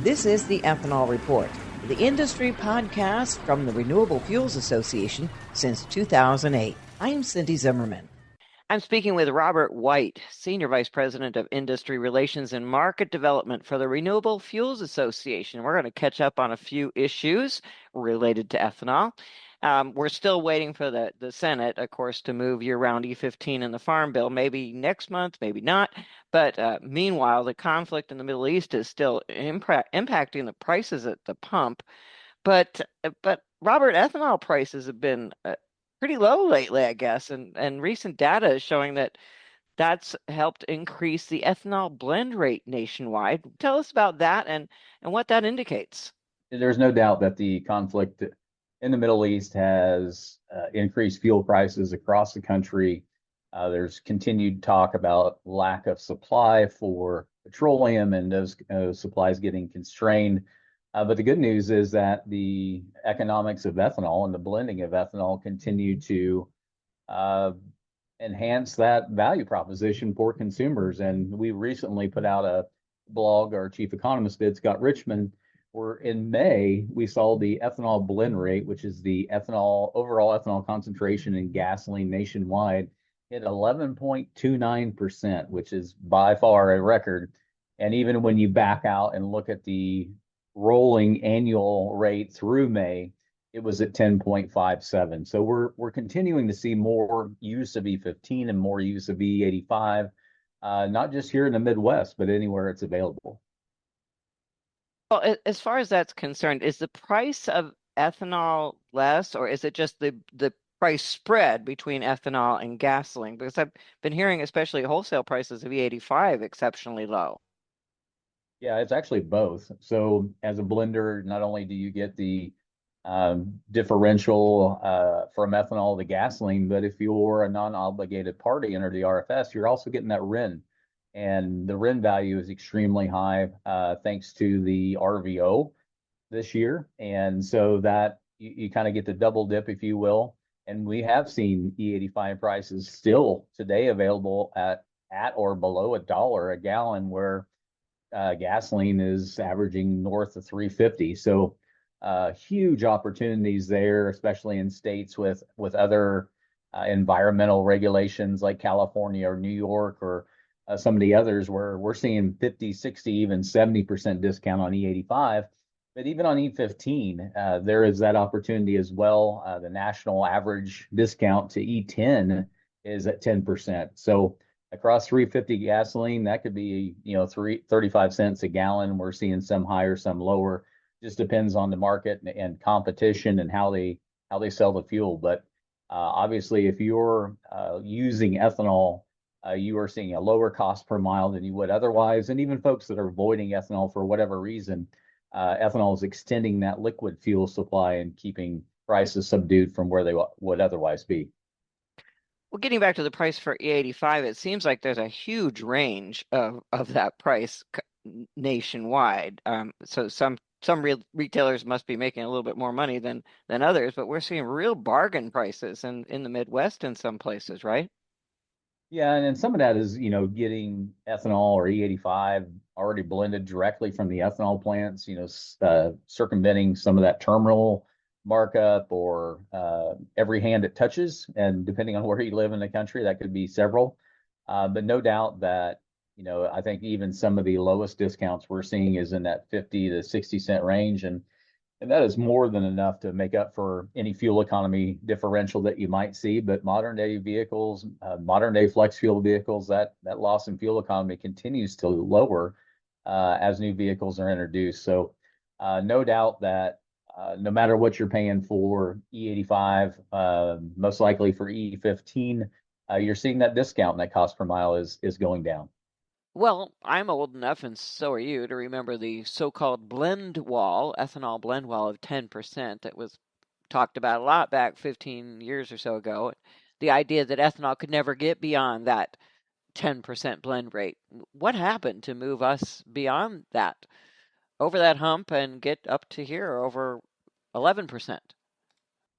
This is the Ethanol Report, the industry podcast from the Renewable Fuels Association since 2008. I'm Cindy Zimmerman. I'm speaking with Robert White, Senior Vice President of Industry Relations and Market Development for the Renewable Fuels Association. We're going to catch up on a few issues related to ethanol. We're still waiting for the Senate, of course, to move year-round E15 in the Farm Bill, maybe next month, maybe not. But meanwhile, the conflict in the Middle East is still impacting the prices at the pump. But Robert, ethanol prices have been pretty low lately, I guess, and recent data is showing that that's helped increase the ethanol blend rate nationwide. Tell us about that and what that indicates. There's no doubt that the conflict in the Middle East has increased fuel prices across the country. There's continued talk about lack of supply for petroleum and those supplies getting constrained. But the good news is that the economics of ethanol and the blending of ethanol continue to enhance that value proposition for consumers. And we recently put out a blog, our chief economist did, Scott Richmond, where in May, we saw the ethanol blend rate, which is the overall ethanol concentration in gasoline nationwide, hit 11.29%, which is by far a record. And even when you back out and look at the rolling annual rate through May, it was at 10.57. So we're continuing to see more use of E15 and more use of E85, not just here in the Midwest, but anywhere it's available. Well, as far as that's concerned, is the price of ethanol less, or is it just the price spread between ethanol and gasoline? Because I've been hearing, especially wholesale prices of E85 exceptionally low. Yeah, it's actually both. So as a blender, not only do you get the differential from ethanol to gasoline, but if you're a non-obligated party under the RFS, you're also getting that RIN. And the RIN value is extremely high thanks to the RVO this year. And so that you kind of get the double dip, if you will. And we have seen E85 prices still today available at or below $1 a gallon, where gasoline is averaging north of 350. So huge opportunities there, especially in states with other environmental regulations like California or New York or some of the others, where we're seeing 50, 60, even 70% discount on E85. But even on E15, there is that opportunity as well. The national average discount to E10 is at 10%. So across 350 gasoline, that could be 35 cents a gallon. We're seeing some higher, some lower. Just depends on the market and competition and how they sell the fuel. But obviously, if you're using ethanol, you are seeing a lower cost per mile than you would otherwise. And even folks that are avoiding ethanol for whatever reason, ethanol is extending that liquid fuel supply and keeping prices subdued from where they would otherwise be. Well, getting back to the price for E85, it seems like there's a huge range of that price nationwide. So some retailers must be making a little bit more money than others, but we're seeing real bargain prices in the Midwest in some places, right? Yeah, and some of that is, getting ethanol or E85 already blended directly from the ethanol plants, circumventing some of that terminal markup or every hand it touches. And depending on where you live in the country, that could be several. But no doubt that, I think even some of the lowest discounts we're seeing is in that 50 to 60 cent range. And that is more than enough to make up for any fuel economy differential that you might see. But modern day vehicles, modern day flex fuel vehicles, that loss in fuel economy continues to lower as new vehicles are introduced. So no doubt that no matter what you're paying for E85, most likely for E15, you're seeing that discount and that cost per mile is going down. Well, I'm old enough, and so are you, to remember the so-called blend wall, ethanol blend wall of 10% that was talked about a lot back 15 years or so ago. The idea that ethanol could never get beyond that 10% blend rate. What happened to move us beyond that, over that hump, and get up to here over 11%?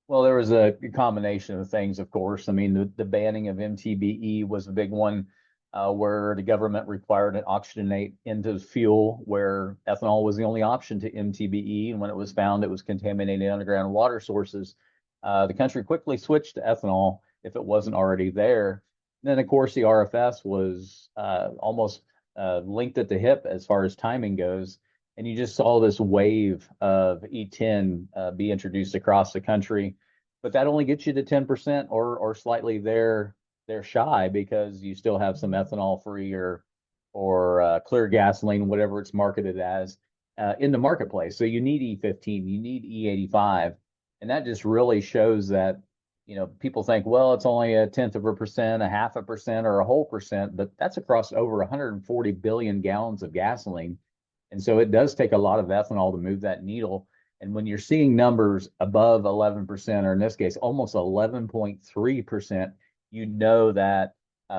Well, there was a combination of things, of course. I mean, the banning of MTBE was a big one. where the government required an oxygenate into fuel, where ethanol was the only option to MTBE. And when it was found it was contaminating underground water sources, the country quickly switched to ethanol if it wasn't already there. And then, of course, the RFS was almost linked at the hip as far as timing goes. And you just saw this wave of E10 be introduced across the country. But that only gets you to 10% or slightly there they're shy, because you still have some ethanol free or clear gasoline, whatever it's marketed as, in the marketplace. So you need E15, you need E85, and that just really shows that people think, well, it's only a tenth of a percent, a half a percent, or a whole percent, but that's across over 140 billion gallons of gasoline, and so it does take a lot of ethanol to move that needle. And when you're seeing numbers above 11%, or in this case, almost 11.3%, you know that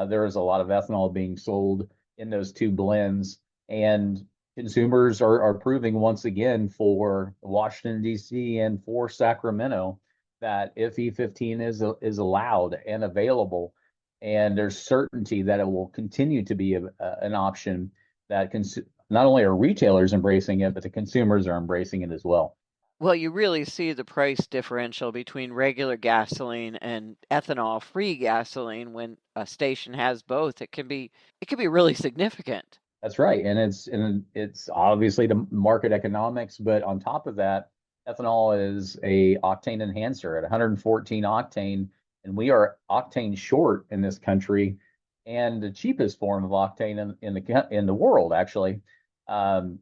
there is a lot of ethanol being sold in those two blends. And consumers are proving once again for Washington, D.C. and for Sacramento that if E15 is allowed and available, and there's certainty that it will continue to be an option, that not only are retailers embracing it, but the consumers are embracing it as well. Well, you really see the price differential between regular gasoline and ethanol-free gasoline when a station has both. It can be really significant. That's right, and it's obviously the market economics, but on top of that, ethanol is a octane enhancer at 114 octane, and we are octane short in this country, and the cheapest form of octane in the world, actually. When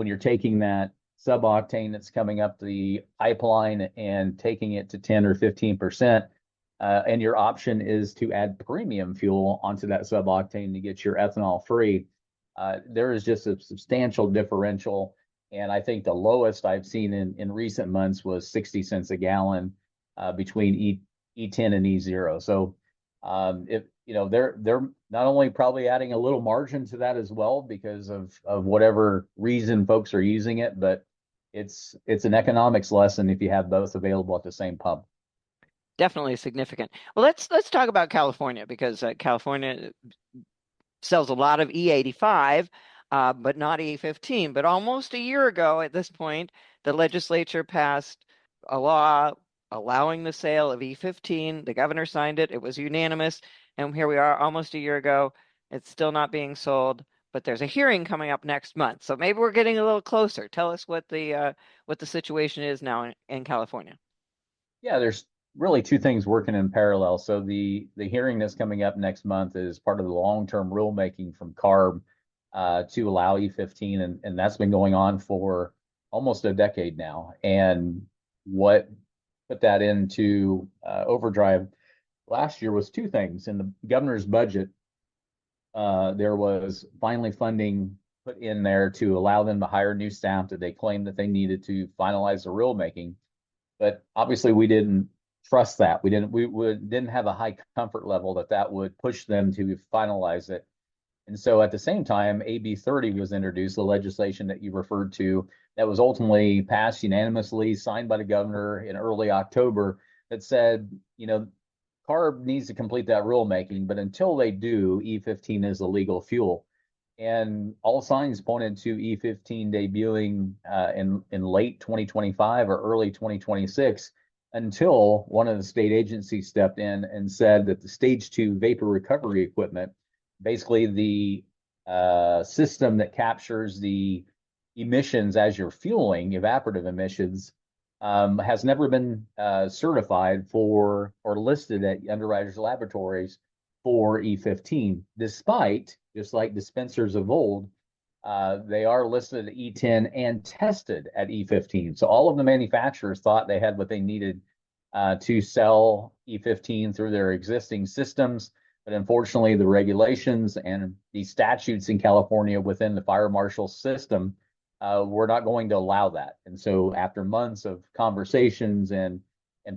you're taking that sub-octane that's coming up the pipeline and taking it to 10 or 15%, and your option is to add premium fuel onto that sub-octane to get your ethanol free, there is just a substantial differential. And I think the lowest I've seen in recent months was 60 cents a gallon between E10 and E0. So if they're not only probably adding a little margin to that as well because of whatever reason folks are using it, but it's an economics lesson if you have both available at the same pump. Definitely significant. Well, let's talk about California, because California sells a lot of E85, but not E15. But almost a year ago at this point, the legislature passed a law allowing the sale of E15. The governor signed it. It was unanimous. And here we are almost a year ago. It's still not being sold, but there's a hearing coming up next month. So maybe we're getting a little closer. Tell us what the situation is now in California. Yeah, there's really two things working in parallel. So the hearing that's coming up next month is part of the long-term rulemaking from CARB to allow E15, and that's been going on for almost a decade now. And what put that into overdrive last year was two things. In the governor's budget, there was finally funding put in there to allow them to hire new staff that they claimed that they needed to finalize the rulemaking. But obviously, we didn't trust that. We didn't have a high comfort level that would push them to finalize it. And so at the same time, AB 30 was introduced, the legislation that you referred to, that was ultimately passed unanimously, signed by the governor in early October, that said, CARB needs to complete that rulemaking, but until they do, E15 is a legal fuel. And all signs pointed to E15 debuting in late 2025 or early 2026, until one of the state agencies stepped in and said that the stage 2 vapor recovery equipment, basically the system that captures the emissions as you're fueling, evaporative emissions, has never been certified for or listed at underwriters laboratories for E15, despite, just like dispensers of old, they are listed at E10 and tested at E15. So all of the manufacturers thought they had what they needed to sell E15 through their existing systems. But unfortunately, the regulations and the statutes in California within the fire marshal system were not going to allow that. And so after months of conversations and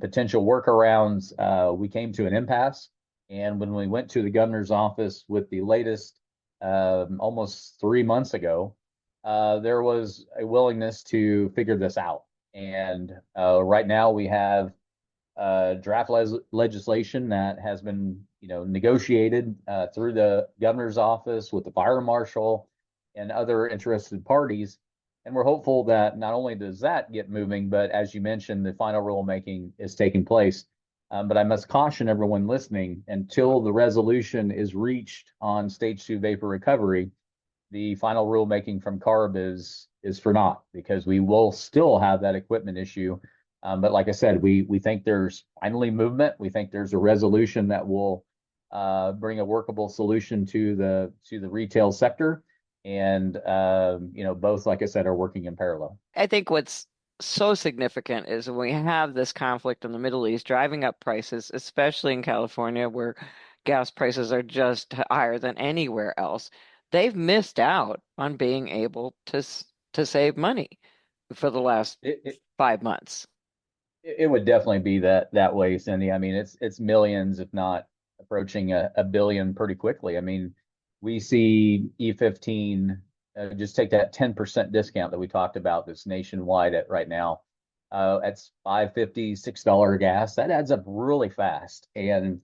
potential workarounds, we came to an impasse. And when we went to the governor's office with the latest, almost 3 months ago, there was a willingness to figure this out. And right now we have draft legislation that has been, negotiated through the governor's office with the fire marshal and other interested parties. And we're hopeful that not only does that get moving, but as you mentioned, the final rulemaking is taking place. But I must caution everyone listening, until the resolution is reached on stage 2 vapor recovery, the final rulemaking from CARB is for naught, because we will still have that equipment issue. But like I said, we think there's finally movement. We think there's a resolution that will bring a workable solution to the retail sector. And both, like I said, are working in parallel. I think what's so significant is when we have this conflict in the Middle East driving up prices, especially in California, where gas prices are just higher than anywhere else. They've missed out on being able to save money for the last 5 months. It would definitely be that way, Cindy. I mean, it's millions, if not approaching a billion pretty quickly. I mean, we see E15, just take that 10% discount that we talked about that's nationwide at right now. That's $5.50, $6 gas. That adds up really fast. And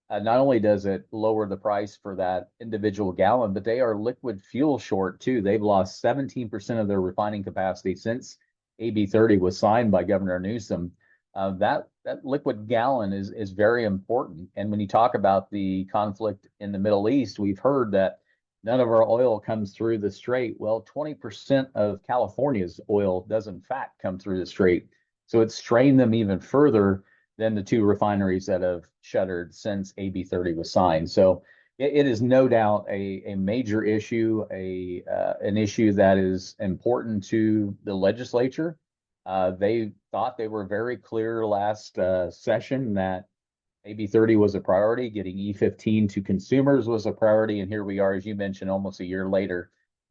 not only does it lower the price for that individual gallon, but they are liquid fuel short too. They've lost 17% of their refining capacity since AB 30 was signed by Governor Newsom. That liquid gallon is very important. And when you talk about the conflict in the Middle East, we've heard that none of our oil comes through the strait. Well, 20% of California's oil does in fact come through the strait. So it's strained them even further than the 2 refineries that have shuttered since AB 30 was signed. So it is no doubt a major issue, an issue that is important to the legislature. They thought they were very clear last session that AB 30 was a priority, getting E15 to consumers was a priority, and here we are, as you mentioned, almost a year later.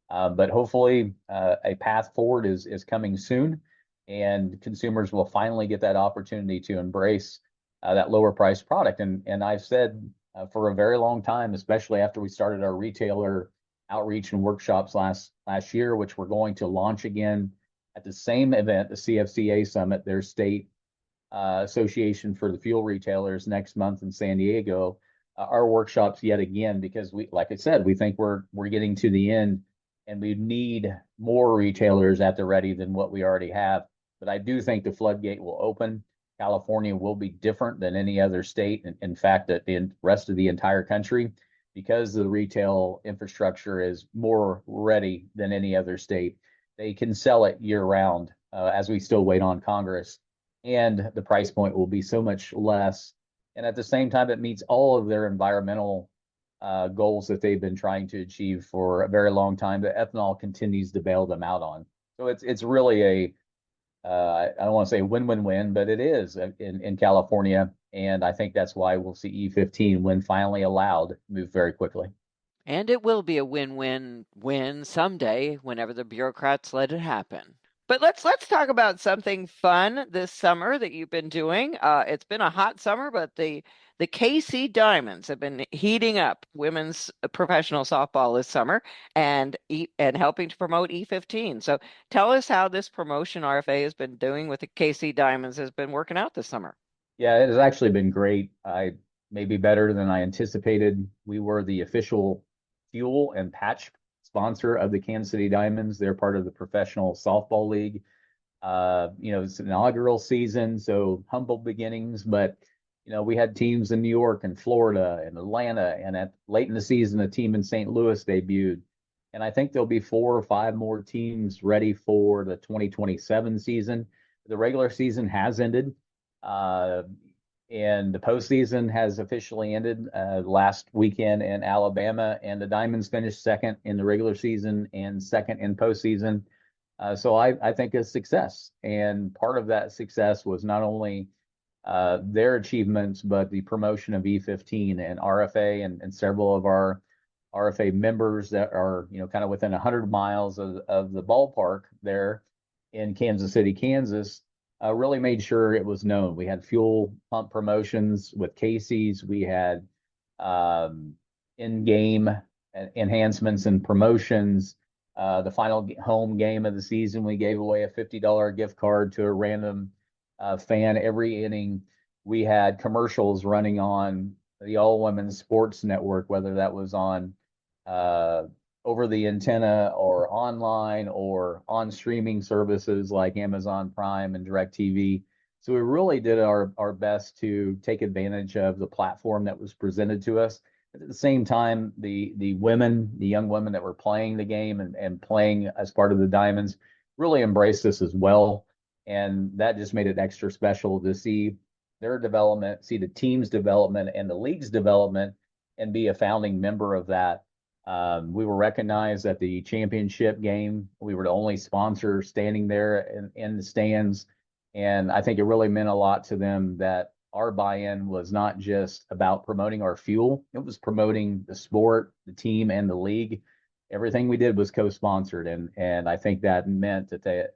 But hopefully a path forward is coming soon, and consumers will finally get that opportunity to embrace that lower price product. And I've said for a very long time, especially after we started our retailer outreach and workshops last year, which we're going to launch again at the same event, the CFCA Summit, their state association for the fuel retailers, next month in San Diego, our workshops yet again, because we, like I said, we think we're getting to the end and we need more retailers at the ready than what we already have. But I do think the floodgate will open. California will be different than any other state. In fact, the rest of the entire country, because the retail infrastructure is more ready than any other state. They can sell it year round as we still wait on Congress. And the price point will be so much less. And at the same time, it meets all of their environmental goals that they've been trying to achieve for a very long time that ethanol continues to bail them out on. So it's really I don't want to say win-win-win, but it is in California. And I think that's why we'll see E15, when finally allowed, move very quickly. And it will be a win-win-win someday whenever the bureaucrats let it happen. But let's talk about something fun this summer that you've been doing. It's been a hot summer, but the KC Diamonds have been heating up women's professional softball this summer and helping to promote E15. So tell us how this promotion RFA has been doing with the KC Diamonds has been working out this summer. Yeah, it has actually been great. Maybe better than I anticipated. We were the official fuel and patch sponsor of the Kansas City Diamonds. They're part of the Professional Softball League. It's an inaugural season, so humble beginnings, but we had teams in New York and Florida and Atlanta, and late in the season, a team in St. Louis debuted. And I think there'll be 4 or 5 more teams ready for the 2027 season. The regular season has ended, and the postseason has officially ended last weekend in Alabama, and the Diamonds finished second in the regular season and second in postseason. So I think a success. And part of that success was not only their achievements, but the promotion of E15 and RFA and several of our RFA members that are, kind of within 100 miles of the ballpark there in Kansas City, Kansas, really made sure it was known. We had fuel pump promotions with Casey's. We had in-game enhancements and promotions. The final home game of the season, we gave away a $50 gift card to a random fan every inning. We had commercials running on the all women's sports network, whether that was on uh, over the antenna or online or on streaming services like Amazon Prime and DirecTV. So we really did our best to take advantage of the platform that was presented to us. At the same time, the women, the young women that were playing the game and playing as part of the Diamonds really embraced this as well. And that just made it extra special to see their development, see the team's development and the league's development, and be a founding member of that. We were recognized at the championship game. We were the only sponsor standing there in the stands. And I think it really meant a lot to them that our buy-in was not just about promoting our fuel, it was promoting the sport, the team, and the league. Everything we did was co-sponsored. And I think that meant that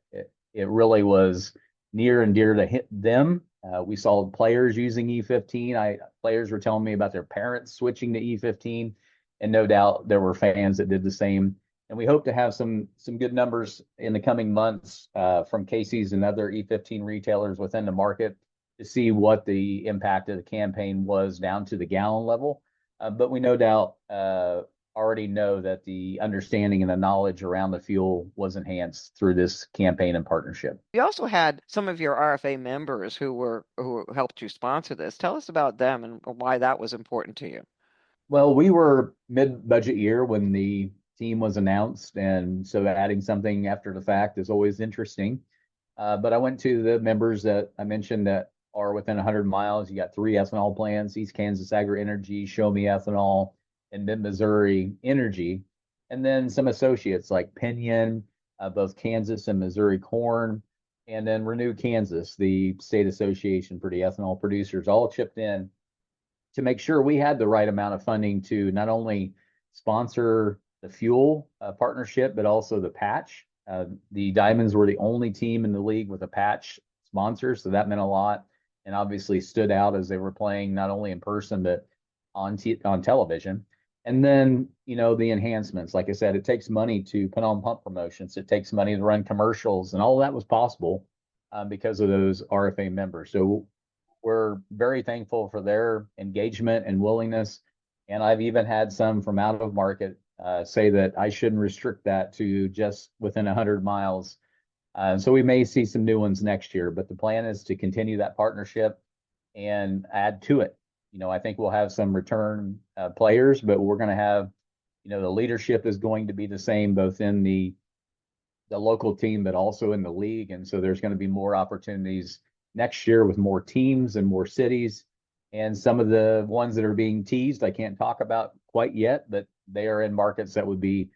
it really was near and dear to them. We saw players using E15. Players were telling me about their parents switching to E15, and no doubt there were fans that did the same. And we hope to have some good numbers in the coming months from Casey's and other E15 retailers within the market to see what the impact of the campaign was down to the gallon level. But we no doubt already know that the understanding and the knowledge around the fuel was enhanced through this campaign and partnership. You also had some of your RFA members who helped you sponsor this. Tell us about them and why that was important to you. Well, we were mid-budget year when the team was announced, and so adding something after the fact is always interesting. But I went to the members that I mentioned that are within 100 miles. You got 3 ethanol plants: East Kansas Agri Energy, Show Me Ethanol, and Mid-Missouri Energy, and then some associates like Pinion, both Kansas and Missouri Corn, and then Renew Kansas, the state association for the ethanol producers, all chipped in to make sure we had the right amount of funding to not only sponsor the fuel partnership, but also the patch. The Diamonds were the only team in the league with a patch sponsor, so that meant a lot, and obviously stood out as they were playing not only in person but on television. And then, the enhancements. Like I said, it takes money to put on pump promotions. It takes money to run commercials, and all of that was possible because of those RFA members. So we're very thankful for their engagement and willingness. And I've even had some from out of market say that I shouldn't restrict that to just within 100 miles. So we may see some new ones next year, but the plan is to continue that partnership and add to it. I think we'll have some return players, but we're going to have, the leadership is going to be the same both in the local team, but also in the league. And so there's going to be more opportunities next year with more teams and more cities. And some of the ones that are being teased, I can't talk about quite yet, but they are in markets that would be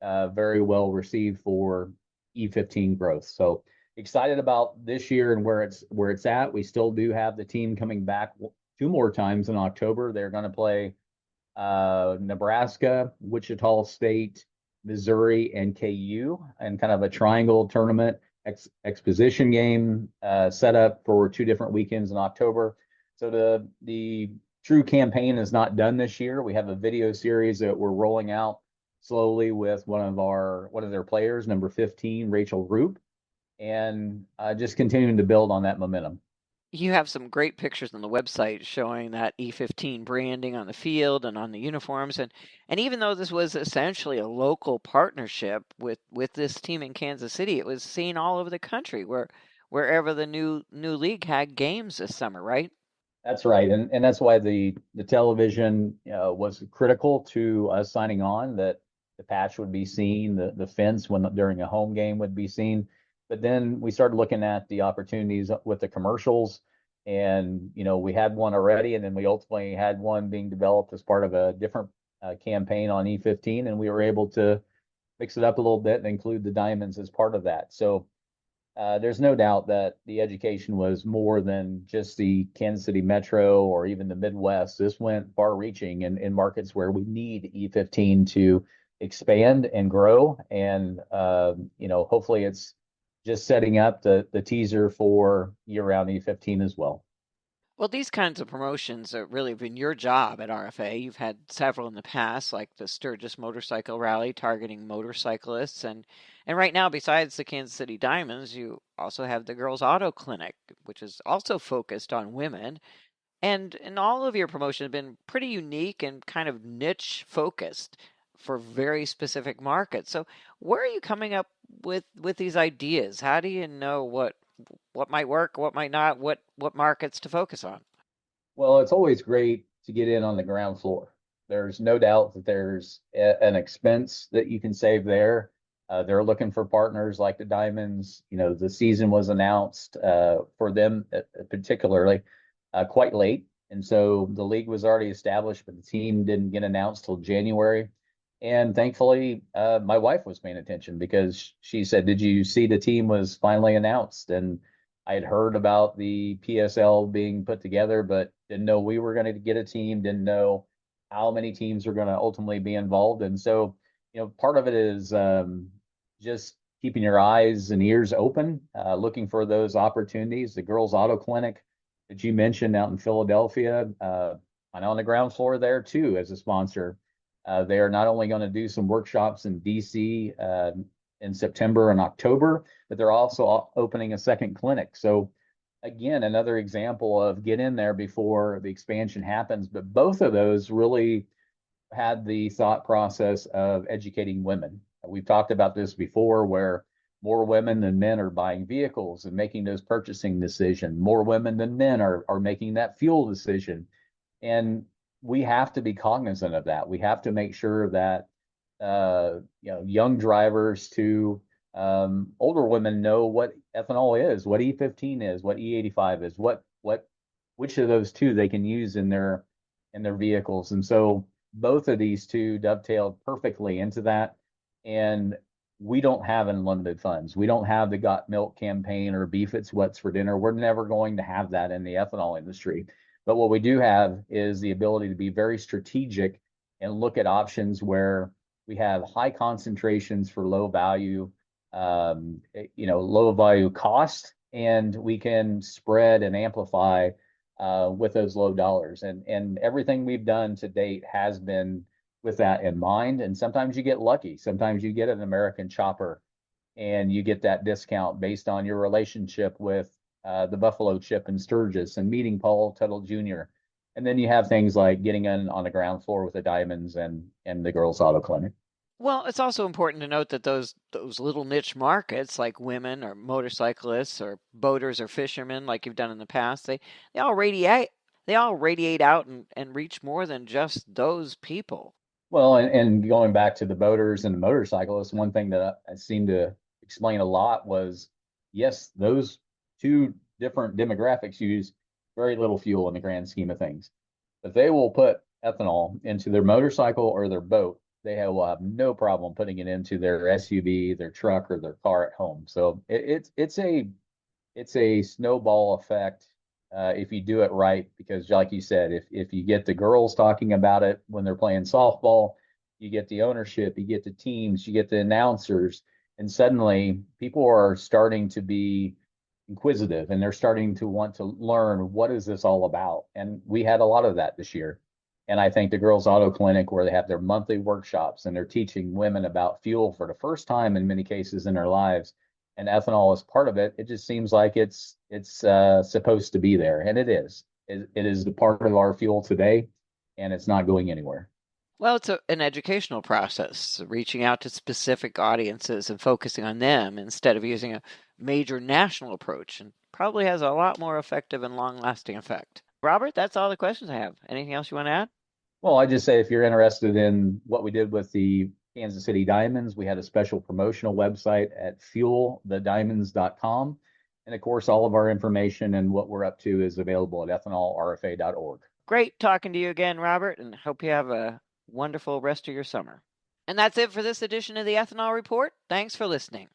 very well received for E15 growth. So excited about this year and where it's at. We still do have the team coming back 2 more times in October. They're going to play Nebraska, Wichita State, Missouri, and KU, and kind of a triangle tournament exposition game set up for 2 different weekends in October. So the true campaign is not done this year. We have a video series that we're rolling out slowly with one of their players, number 15, Rachel Roop, and just continuing to build on that momentum. You have some great pictures on the website showing that E15 branding on the field and on the uniforms. And even though this was essentially a local partnership with this team in Kansas City, it was seen all over the country wherever the new league had games this summer, right? That's right. And that's why the television was critical to us signing on, that the patch would be seen, the fence during a home game would be seen. But then we started looking at the opportunities with the commercials, and we had one already, and then we ultimately had one being developed as part of a different campaign on E15, and we were able to mix it up a little bit and include the Diamonds as part of that. So there's no doubt that the education was more than just the Kansas City Metro or even the Midwest. This went far-reaching in markets where we need E15 to expand and grow, and hopefully it's just setting up the teaser for year-round E15 as well. Well, these kinds of promotions have really been your job at RFA. You've had several in the past, like the Sturgis Motorcycle Rally targeting motorcyclists. And right now, besides the Kansas City Diamonds, you also have the Girls Auto Clinic, which is also focused on women. And all of your promotion have been pretty unique and kind of niche focused for very specific markets. So where are you coming up with these ideas? How do you know what might work, what might not, what markets to focus on? Well, it's always great to get in on the ground floor. There's no doubt that there's an expense that you can save there. They're looking for partners like the Diamonds. You know, the season was announced for them particularly quite late. And so the league was already established, but the team didn't get announced till January. And thankfully, my wife was paying attention because she said, "Did you see the team was finally announced?" And I had heard about the PSL being put together, but didn't know we were going to get a team, didn't know how many teams were going to ultimately be involved. And so, part of it is just keeping your eyes and ears open, looking for those opportunities. The Girls Auto Clinic that you mentioned out in Philadelphia, I'm on the ground floor there too as a sponsor. They are not only going to do some workshops in DC in September and October, but they're also opening a second clinic. So again, another example of get in there before the expansion happens. But both of those really had the thought process of educating women. We've talked about this before, where more women than men are buying vehicles and making those purchasing decisions. More women than men are making that fuel decision. And we have to be cognizant of that. We have to make sure that young drivers to older women know what ethanol is, what E15 is, what E85 is, which of those two they can use in their vehicles. And so both of these two dovetailed perfectly into that. And we don't have unlimited funds. We don't have the Got Milk campaign or Beef It's What's for Dinner. We're never going to have that in the ethanol industry. But what we do have is the ability to be very strategic and look at options where we have high concentrations for low value, low value cost, and we can spread and amplify with those low dollars. And everything we've done to date has been with that in mind. And sometimes you get lucky. Sometimes you get an American chopper and you get that discount based on your relationship with the Buffalo Chip and Sturgis and meeting Paul Tuttle Jr. And then you have things like getting in on the ground floor with the Diamonds and the Girls Auto Clinic. Well, it's also important to note that those little niche markets like women or motorcyclists or boaters or fishermen like you've done in the past, they all radiate out and reach more than just those people. Well, and going back to the boaters and the motorcyclists, one thing that I seem to explain a lot was, yes, those two different demographics use very little fuel in the grand scheme of things. But they will put ethanol into their motorcycle or their boat. Will have no problem putting it into their SUV, their truck, or their car at home. So it's a snowball effect if you do it right, because like you said, if you get the girls talking about it when they're playing softball, you get the ownership, you get the teams, you get the announcers, and suddenly people are starting to be inquisitive and they're starting to want to learn, what is this all about? And we had a lot of that this year. And I think the Girls Auto Clinic, where they have their monthly workshops and they're teaching women about fuel for the first time in many cases in their lives, and ethanol is part of it. It just seems like it's supposed to be there, and it is. It is the part of our fuel today, and it's not going anywhere. Well, it's an educational process, reaching out to specific audiences and focusing on them instead of using a major national approach, and probably has a lot more effective and long-lasting effect. Robert, that's all the questions I have. Anything else you want to add? Well, I just say if you're interested in what we did with the Kansas City Diamonds, we had a special promotional website at fuelthediamonds.com. And of course, all of our information and what we're up to is available at ethanolrfa.org. Great talking to you again, Robert, and hope you have a wonderful rest of your summer. And that's it for this edition of the Ethanol Report. Thanks for listening.